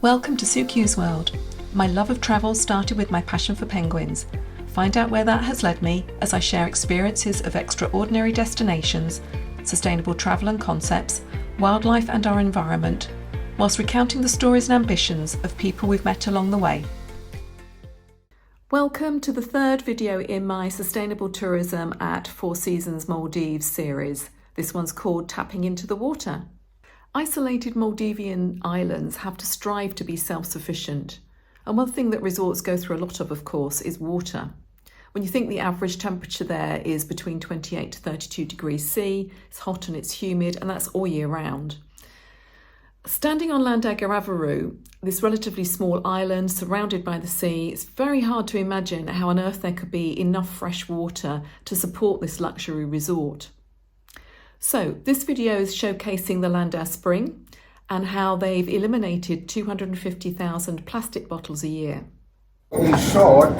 Welcome to Sue Q's world. My love of travel started with my passion for penguins. Find out where that has led me as I share experiences of extraordinary destinations, sustainable travel and concepts, wildlife and our environment, whilst recounting the stories and ambitions of people we've met along the way. Welcome to the third video in my Sustainable Tourism at Four Seasons Maldives series. This one's called Tapping into the Water. Isolated Maldivian islands have to strive to be self-sufficient. And one thing that resorts go through a lot of course, is water. When you think the average temperature there is between 28 to 32 degrees C, it's hot and it's humid, and that's all year round. Standing on Landaa Giraavaru, this relatively small island surrounded by the sea, it's very hard to imagine how on earth there could be enough fresh water to support this luxury resort. So this video is showcasing the Landaa Spring and how they've eliminated 250,000 plastic bottles a year. In short,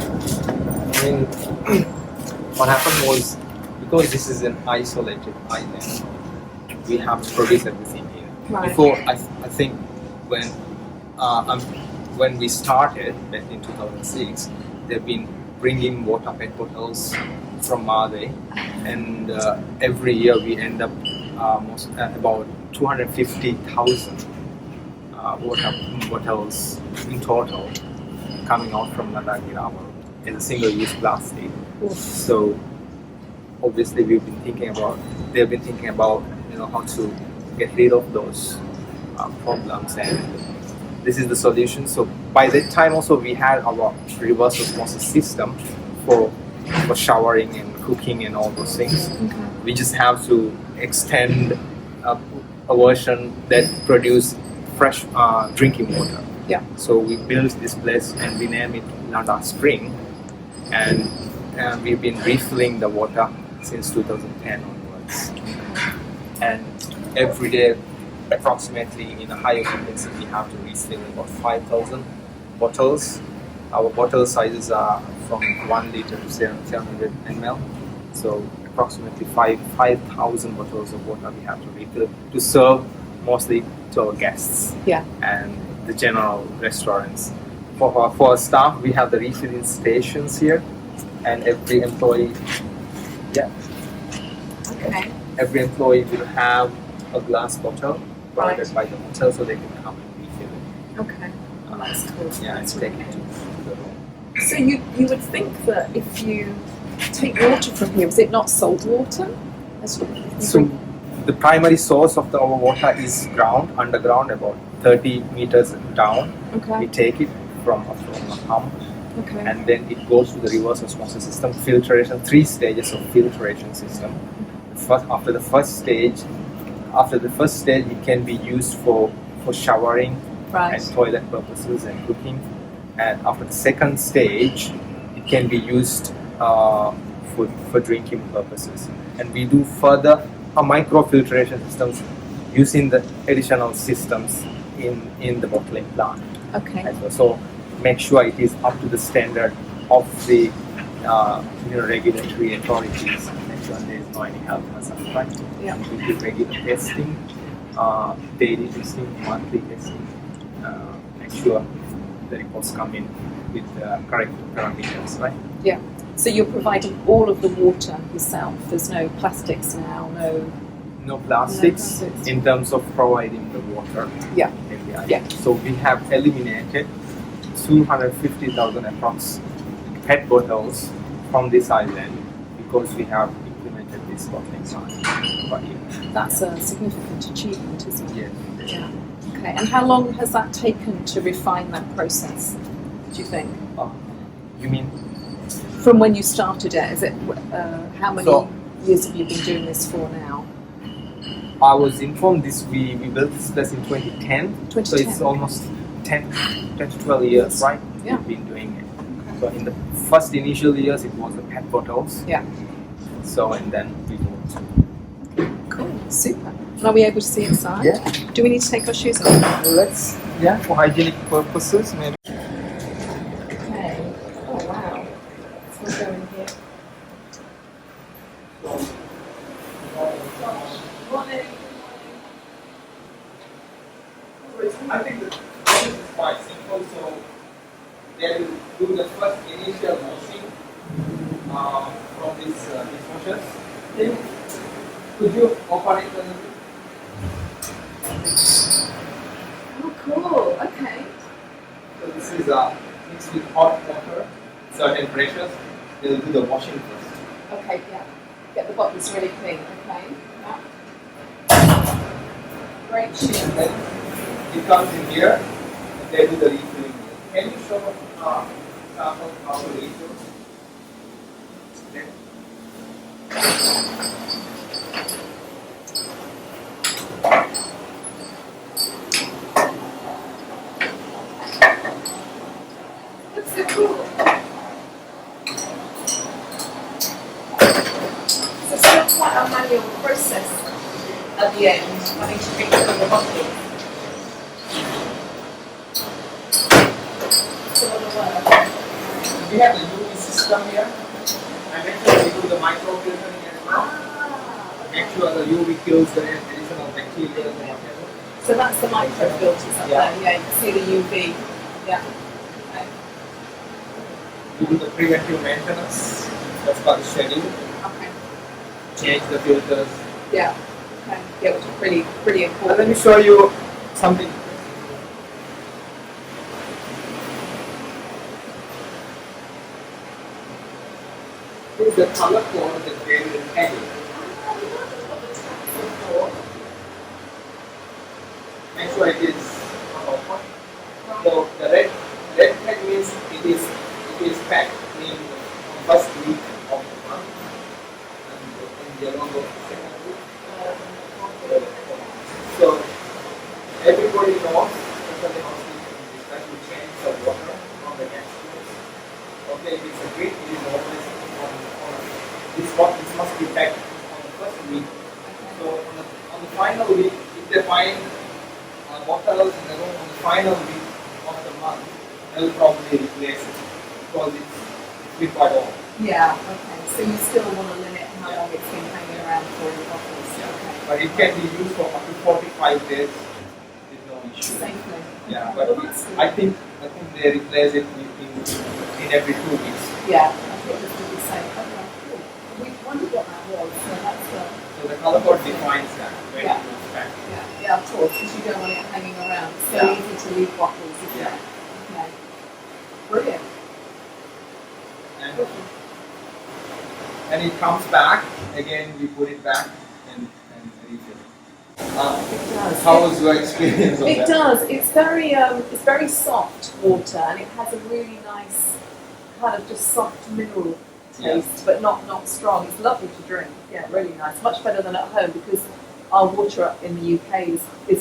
what happened was, because this is an isolated island, we have to produce everything here. Right. Before, I think when we started back in 2006, they've been bringing water pet bottles from Maldives, and every year we end up about 250,000 water bottles in total coming out from Landaa Giraavaru in a single-use plastic. So obviously they've been thinking about how to get rid of those problems, and this is the solution. So by that time also we had our reverse osmosis system for showering and cooking and all those things. Okay. We just have to extend a version that produce fresh drinking water. Yeah. So we built this place and we named it Landaa Spring, and we've been refilling the water since 2010 onwards. And every day, approximately in a high occupancy, we have to refill about 5,000 bottles. Our bottle sizes are from 1 liter to 700 ml. So approximately 5,000 bottles of water we have to refill to serve mostly to our guests. Yeah. And the general restaurants. For our staff, we have the refilling stations here, and every employee, Okay. every employee will have a glass bottle provided Right. by the hotel, so they can come and refill it. Okay. Oh, that's cool. Yeah, and That's take really it to the room. So you would think that if you take water from here, is it not salt water? So the primary source of our water is underground, about 30 meters down. Okay. We take it from a pump, Okay. and then it goes to the reverse osmosis system, filtration, 3 stages of filtration system. After the first stage, it can be used for showering Right. and toilet purposes and cooking. And after the second stage, it can be used for drinking purposes. And we do further microfiltration systems using the additional systems in the bottling plant Okay. as well. So make sure it is up to the standard of the regulatory authorities. Make sure there is no any health hazard, right? Yeah. We do regular testing, daily testing, monthly testing. Make sure the reports come in with the correct parameters, right? Yeah. So you're providing all of the water yourself. There's no plastics now. No plastics No plastics. in terms of providing the water. Yeah. In the island. Yeah. So we have eliminated 250,000 approx PET bottles from this island because we have implemented this bottling plant for here. That's a significant achievement, isn't it? Yes. Yeah. Okay. And how long has that taken to refine that process, do you think? You mean? From when you started it, is it how many So- years have you been doing this for now? I was informed we built this place in 2010. So 2010. it's almost 10 to 12 years, right? Yeah. We've been doing it. So in the first initial years, it was the PET bottles. Yeah. So, and then we moved. Cool. Super. Are we able to see inside? Yeah. Do we need to take our shoes off? For hygienic purposes, maybe. Okay. Oh wow. Let's go in here. I think that this is fine. so they will do the first initial washing from this dishwasher. Then could you open it a little bit? Oh, cool. Okay. So this is mixed with hot water, certain pressures. They'll do the washing first. Okay, yeah. Get the bottles really clean. Okay. Yeah. Great And shoes. then it comes in here, and they do the refilling here. Can you show example how to refill? Okay. That's so cool. So it's still quite a manual process at the end, having to refill the bottles. It's a lot of work. We have the UV system here. I make sure we do the microfiltering as well. Make sure the UV kills the additional bacteria and whatever. So that's the microfilters up Yeah. there. Yeah, you can see the UV. Yeah. Okay. We do the preventive maintenance. That's part of the schedule. Okay. Change the filters. Yeah. Okay. Yeah, which is pretty And important. let me show you something. This is the color code that they will tag it. Make sure it is open. So the red tag means it is packed in first week of the month, and in yellow the second week. So everybody knows that the housekeeping is that you change the water from the next place. Okay, if it's a green, it is always on this must be packed on the first week. So on the final week, if they find bottles in the room on the final week of the month, they'll probably replace it because it's been quite old. Yeah. Okay. So you still want to limit how long it's been hanging around for the bottles. Okay. But it can be used for up to 45 days with no issue. Safely. Yeah, Okay. but Well, that's good. I think they replace it in every 2 weeks. Yeah. I think this would be safe. Okay. Cool. We wondered what that was. So that's So the color code defines that when Yeah. it goes back. yeah, of course, because you don't want it hanging around. It's so Yeah. easy to leave bottles, isn't Yeah. it? Okay. Brilliant. And, and it comes back again. We put it back and refill. It does. How was your experience of It that? does. It's very soft water, and it has a really nice kind of just soft mineral taste, but not strong. It's lovely to drink. Yeah, really nice. Much better than at home because our water up in the UK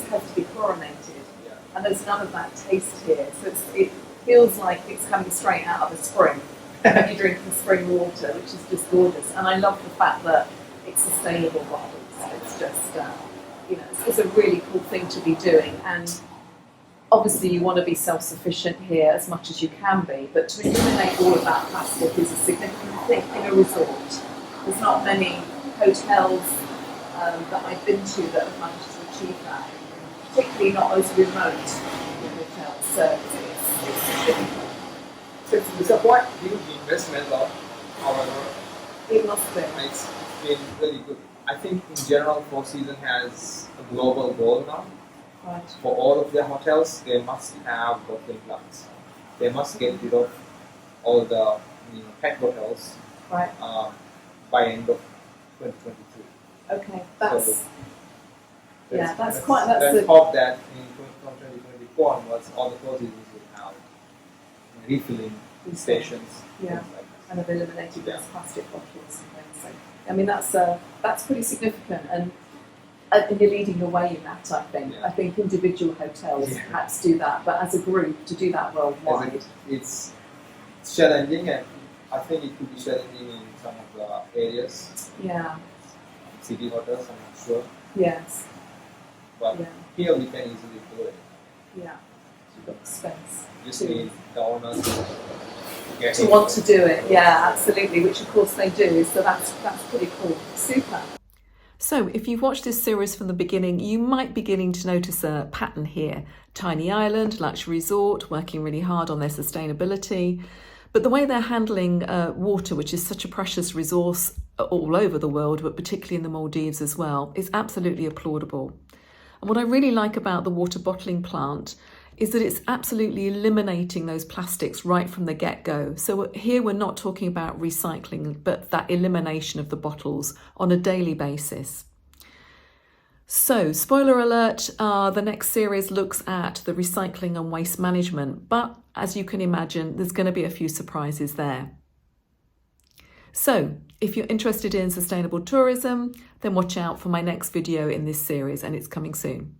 has to be chlorinated, Yeah. and there's none of that taste here. So it feels like it's coming straight out of a spring when you're drinking spring water, which is just gorgeous. And I love the fact that it's sustainable bottles. It's just it's a really cool thing to be doing. And obviously you want to be self-sufficient here as much as you can be, but to eliminate all of that plastic is a significant thing in a resort. There's not many hotels that I've been to that have managed to achieve that, particularly not as remote hotels. So it's difficult. It's a quite huge investment, however. It must be. It's been really good. I think in general, Four Seasons has a global goal now. Right. For all of their hotels, they must have bottling plants. They must get rid of all the pet bottles Right. by end of 2022. Okay. That's So that's let's hope that from 2024 onwards, all the Four Seasons will have refilling stations. Yeah. Things like kind of eliminated Yeah. those plastic bottles and things. So, I mean, that's pretty significant, and you're leading the way in that. I think. Yeah. I think individual hotels Yeah. perhaps do that, but as a group to do that worldwide. It's challenging, and I think it could be challenging in some of the areas, Yeah. city hotels. I'm not sure, Yes. but Yeah. here we can easily do it. Yeah. Space. Just to- need the owners to get to into want it. to do it. Yeah, absolutely. Which of course they do. So that's pretty cool. Super. So if you've watched this series from the beginning, you might be beginning to notice a pattern here. Tiny island, luxury resort, working really hard on their sustainability. But the way they're handling water, which is such a precious resource all over the world, but particularly in the Maldives as well, is absolutely applaudable. And what I really like about the water bottling plant is that it's absolutely eliminating those plastics right from the get-go. So here we're not talking about recycling, but that elimination of the bottles on a daily basis. So, spoiler alert, the next series looks at the recycling and waste management, but as you can imagine, there's going to be a few surprises there. So, if you're interested in sustainable tourism, then watch out for my next video in this series, and it's coming soon.